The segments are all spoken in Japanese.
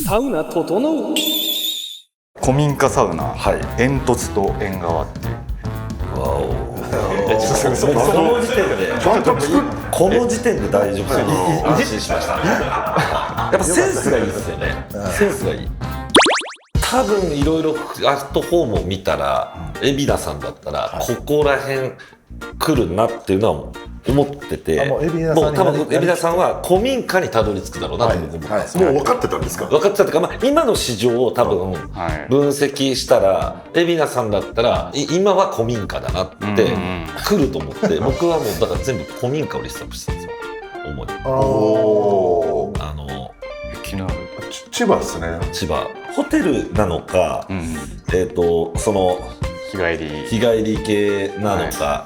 サウナ整う古民家サウナ、はい、煙突と縁側っていう。わお。この時点でこの時点で大丈夫ですよ。安心しました。やっぱセンスがいいですよね。センスがいい。多分いろいろアットホームを見たら、海老名さんだったらここら辺来るなっていうのは思ってて、もう多分海老名さんは古民家にたどり着くだろうなと思ってます。もう分かってたんですか？分かってたというか、今の市場を多分分析したら、海老名さんだったら今は古民家だなって来ると思って、僕はもうだから全部古民家をリストアップしてたんですよ、主に。千葉ですね。千葉ホテルなのか、その日帰り系なのか、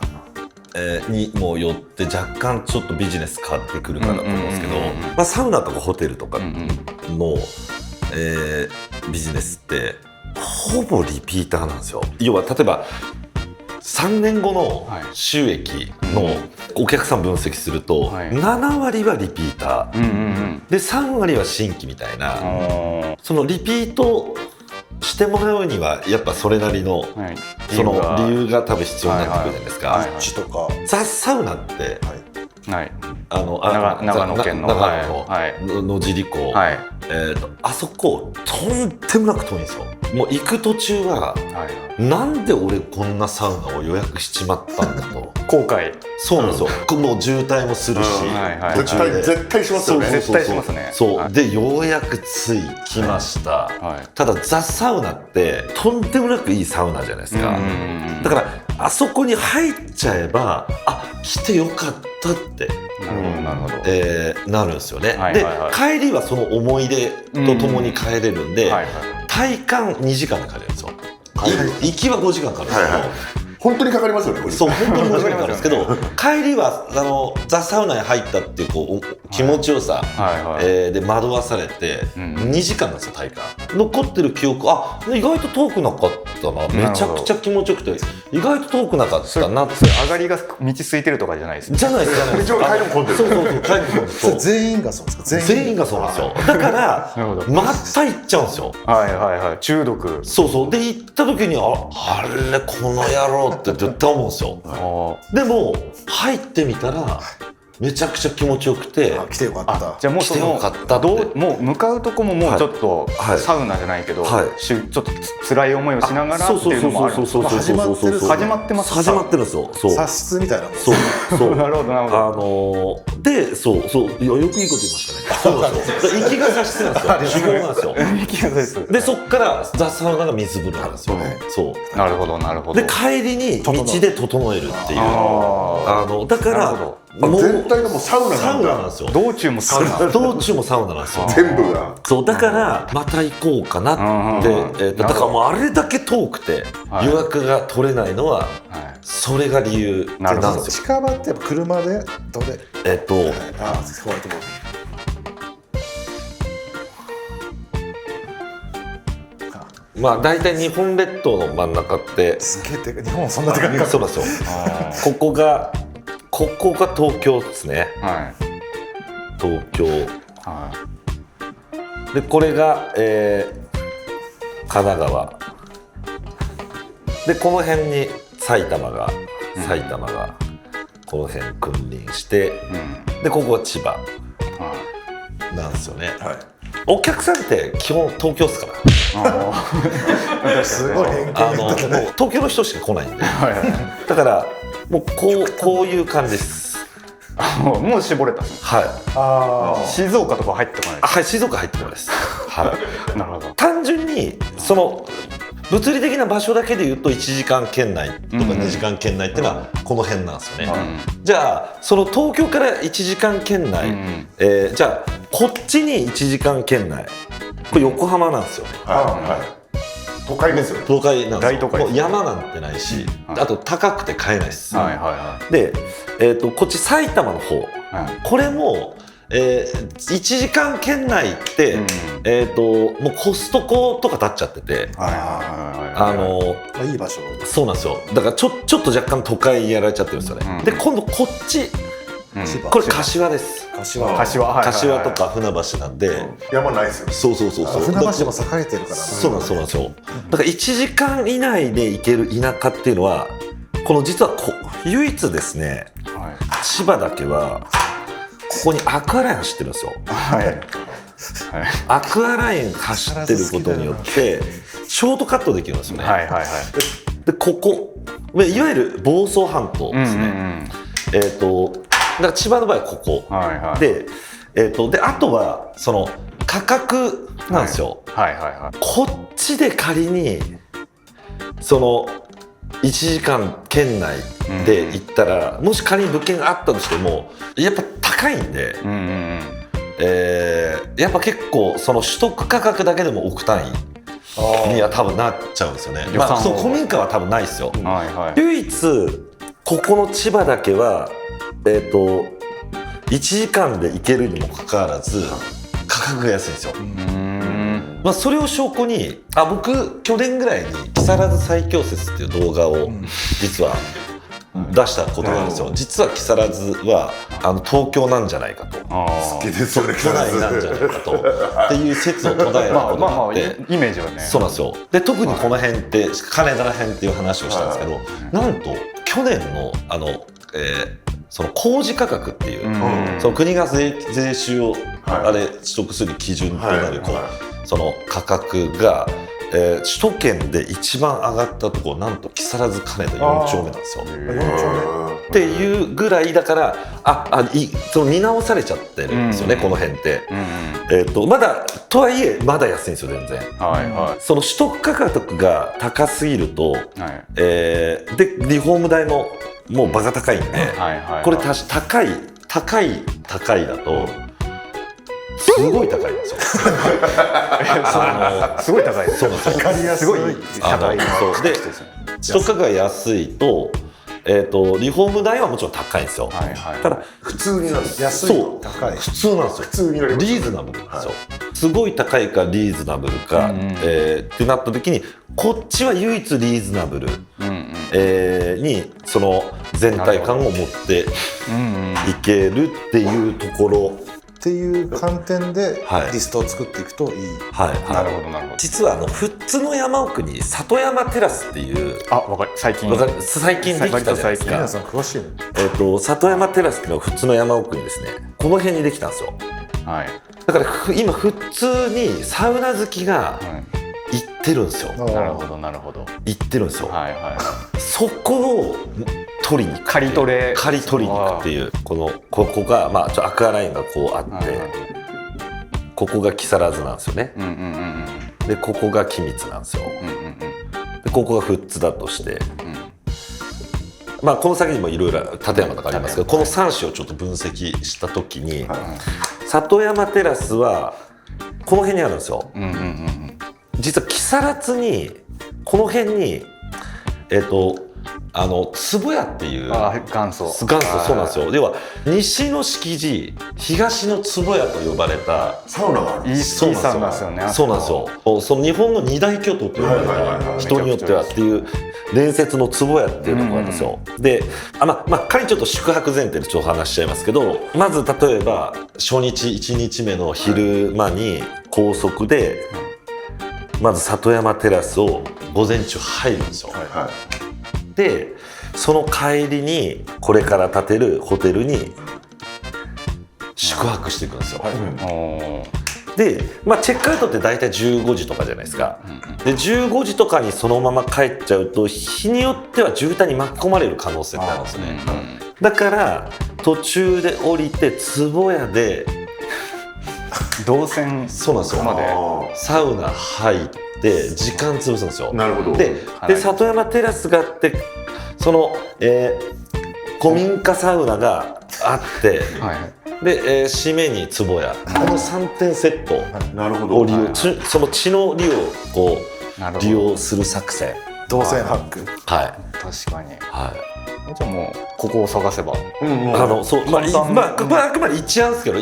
にもよって若干ちょっとビジネス変わってくるかなと思うんですけど、サウナとかホテルとかの、ビジネスってほぼリピーターなんですよ。要は例えば3年後の収益のお客さん分析すると、7割はリピーター、で3割は新規みたいな、そのリピートしてもらうにはやっぱそれなりの、その理由が多分必要になってくるじゃないですか。とかザ・サウナって、長野県の野尻湖、あそことんでもなく遠いんですよ。もう行く途中は、なんで俺こんなサウナを予約しちまったんだと後悔。そうなんですよ。もう渋滞もするし、絶対しますよね。絶対しますね。そうでようやくつい来ました。ただザ・サウナってとんでもなくいいサウナじゃないですか。だからあそこに入っちゃえば、来てよかったってなるんですよね。で帰りはその思い出とともに帰れるんで、体感2時間で帰れるんですよ。行きは5時間かかるんですけど、本当にかかりますよね。そう本当に5時間かかるんですけど、帰りはザ・サウナに入ったっていう気持ちよさで惑わされて2時間なんですよ、体感。残ってる記憶、意外と遠くなかったな、めちゃくちゃ気持ちよくて意外と遠くなかったなって。上がりが道空いてるとかじゃないですね。じゃないです。帰りも混んでる。そう帰りも混んでる。全員がそうですか？全員がそうなんですよ。だからまた行っちゃうんですよ。中毒。そうで行った時にあれこの野郎って絶対思うんですよ。でも入ってみたらめちゃくちゃ気持ちよくて、来てよかった。じゃあもうもう向かうとこももうちょっとサウナじゃないけど、ちょっと辛い思いをしながらっていうのもある。始まってます。始まってるんですよ。察室みたいな。そうなるほどなるほど。でよくいいこと言いましたね。息が察室なんですよ。主語なんですよ。息が察室。でそっからザ・サウナが水風呂なんですよ。そうなるほどなるほど。で帰りに道で整えるっていう、だから全体がもうサウナなんですよ。道中もサウナなんですよ。全部が。そうだからまた行こうかなって。だからもうあれだけ遠くて予約が取れないのはそれが理由なんですよ。近場ってやっぱ車でどれ？ホワイトボード。大体日本列島の真ん中ってすげえでかい。日本そんなでかい。そうなんですよ。ここが東京ですね。東京。でこれが、神奈川。でこの辺に埼玉がこの辺君臨して、でここは千葉なんですよね。お客さんって基本東京ですから。すごい偏見。東京の人しか来ないんで。だからもうこういう感じです。もう絞れた。静岡とか入ってこない。静岡入ってこないです。なるほど。単純にその物理的な場所だけで言うと1時間圏内とか2時間圏内っていうのはこの辺なんですよね。じゃあその東京から1時間圏内、じゃあこっちに1時間圏内、これ横浜なんですよね。都会ですよ。都会なんですよ。大都会。もう山なんてないし、あと高くて買えないです。で、こっち埼玉の方、これも1時間圏内って、もうコストコとか建っちゃってて、いい場所。そうなんですよ。だからちょっと若干都会やられちゃってるんですよね。で今度こっちこれ柏です。柏とか船橋なんで、山ないですよ。そう船橋も栄えてるから。そうなんですよ。だから1時間以内で行ける田舎っていうのはこの実は唯一ですね、千葉だけはここにアクアライン走ってるんですよ。アクアライン走ってることによってショートカットできるんですよね。でここいわゆる房総半島ですね。だから千葉の場合はここ、であとはその価格なんですよ。こっちで仮にその1時間圏内で行ったら、もし仮に物件があったとしてもやっぱ高いんで、やっぱ結構その取得価格だけでも億単位には多分なっちゃうんですよね。そう古民家は多分ないですよ。唯一ここの千葉だけは1時間で行けるにもかかわらず価格が安いんですよ。それを証拠に僕去年ぐらいに木更津最強説っていう動画を実は出したことがあるんですよ。実は木更津は東京なんじゃないかと、好きですよね、都内なんじゃないかとっていう説を唱えたことがあって、イメージはね。そうなんですよ。で特にこの辺って金田ら辺っていう話をしたんですけど、なんと去年のその公示価格っていう、その国が税収をあれ取得する基準となるその価格が、首都圏で一番上がったところなんと木更津金田4丁目なんですよ。っていうぐらいだからその見直されちゃってるんですよね、この辺って。まだとはいえまだ安いんですよ全然。その取得価格が高すぎると、でリフォーム代ももうバカ高いんで、これ高いだとすごい高いんですよ。すごい高い。分かりやすい。すごい高い。で取得価格が安いとリフォーム代はもちろん高いんですよ。ただ普通になる。安いと高い。普通なんですよ。普通になります。リーズナブルなんですよ。すごい高いかリーズナブルかってなった時にこっちは唯一リーズナブルにその全体感を持っていけるっていうところっていう観点でリストを作っていくといい。なるほどなるほど。実は富津の山奥に里山テラスっていう最近できたじゃないですか。皆さん詳しいね。里山テラスっていうのは富津の山奥にですね、この辺にできたんですよ。だから今富津にサウナ好きが行ってるんですよ。なるほどなるほど。行ってるんですよ。そこを取りに行く、刈り取りに行くっていう、ここがアクアラインがこうあって、ここが木更津なんですよね。でここが君津なんですよ。でここが富津だとして、この先にもいろいろ立山とかありますけど、この3市をちょっと分析した時に、里山テラスはこの辺にあるんですよ。実は木更津にこの辺に坪屋っていう元祖そうなんですよ。では西の敷地東の坪屋と呼ばれたサウナがある。いいサウナですよね。そうなんですよ。その日本の二大巨頭と呼ばれた人によってはっていう伝説の坪屋っていうのがあるんですよ。で仮にちょっと宿泊前提でちょっと話しちゃいますけど、まず例えば初日1日目の昼間に高速でまず里山テラスを午前中入るんですよ。でその帰りにこれから建てるホテルに宿泊していくんですよ。で、チェックアウトって大体15時とかじゃないですか。で15時とかにそのまま帰っちゃうと日によっては渋滞に巻き込まれる可能性ってあるんですね。だから途中で降りて坪屋で動線までサウナ入って時間潰すんですよ。なるほど。で里山テラスがあってその、古民家サウナがあって、で、締めに坪屋、この3点セットを利用、その地の利をこう利用する作戦。動線ハック。確かに。じゃあもうここを探せば。そうあくまで一案ですけど、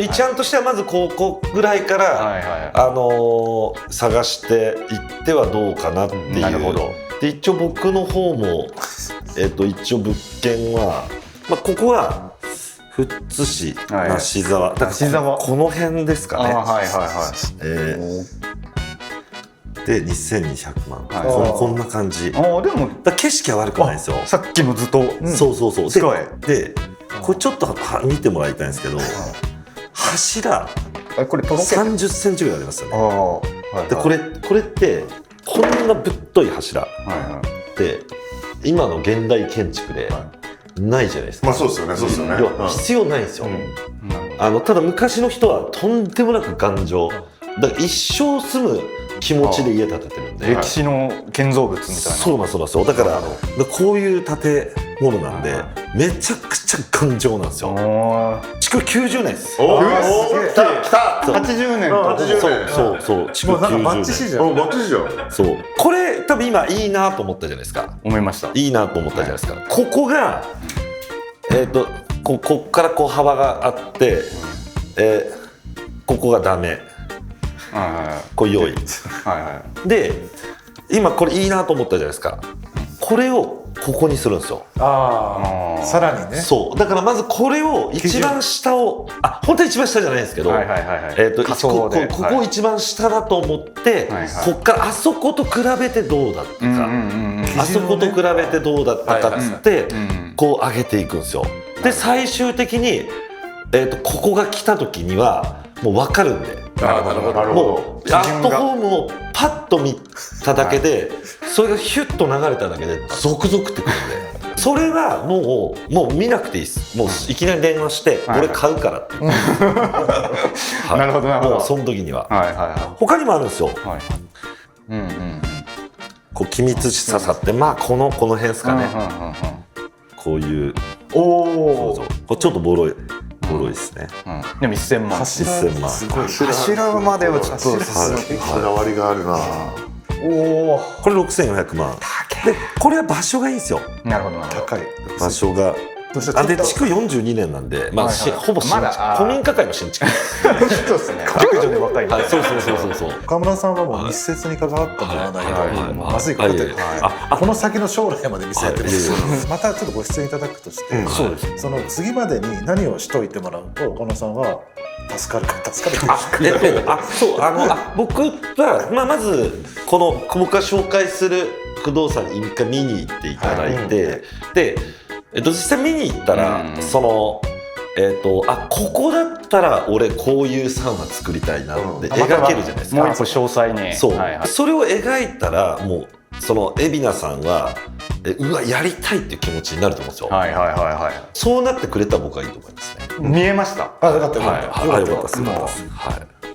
一案としてはまずここぐらいから探していってはどうかなっていう。なるほど。で一応僕の方も一応物件はここは富津市梨沢、だからこの辺ですかね。で2200万、こんな感じ。でも景色は悪くないですよ。さっきの図とそうでこれちょっと見てもらいたいんですけど、柱30センチぐらいありますよね。でこれってこんなぶっとい柱って今の現代建築でないじゃないですか。そうですよね、そうですよね。必要ないんですよ。ただ昔の人はとんでもなく頑丈だから一生住む気持ちで家建ててるんで、歴史の建造物みたいな。そうなんですよ。だからこういう建物なんでめちゃくちゃ頑丈なんですよ。築90年です。来た80年。そう築90年。もうバッチシじゃん。バッチシじゃん。そうこれ多分今いいなと思ったじゃないですか。思いました。いいなと思ったじゃないですか。ここがこっからこう幅があって、ここがダメ。これ良い。で今これいいなと思ったじゃないですか。これをここにするんですよ。さらにね。そうだからまずこれを一番下を本当は一番下じゃないんですけど、ここ一番下だと思って、こっからあそこと比べてどうだったか、あそこと比べてどうだったかっつってこう上げていくんですよ。で最終的にここが来た時にはもう分かるんで。もうアットホームをパッと見ただけでそれがヒュッと流れただけで続々ってくるんで、それはもう見なくていいです。もういきなり電話して「俺買うから」って言って、なるほどなるほど。もうその時には他にもあるんですよ。こう機密刺さってこの辺ですかね。こういうこれちょっとボロいですね。でも1000万。1000万。すごい。柱まではちょっとこだわりがあるな。これ6400万。でこれは場所がいいんですよ。なるほど高い。場所が。で築42年なんで、ほぼ新築、古民家界の新築。そうですね。熟女で若い。そう。岡村さんはもう密接に関わってもらわないとまずいことで、この先の将来まで見据えてる。またちょっとご出演いただくとして、その次までに何をしといてもらうと岡村さんは助かるか助かるか。僕はまず僕が紹介する不動産に一回見に行っていただいて、で実際見に行ったらここだったら俺こういうサウナ作りたいなって描けるじゃないですか。もう一個詳細に。それを描いたらもう海老名さんはうわやりたいっていう気持ちになると思うんですよ。そうなってくれたら僕はいいと思いますね。見えました。よかったです。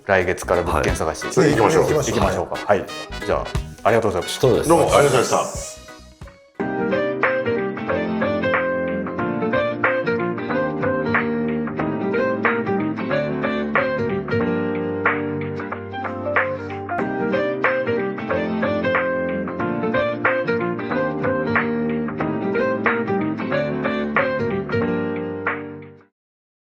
来月から物件探して行きましょう。行きましょうか。はい。じゃあありがとうございました。どうもありがとうございました。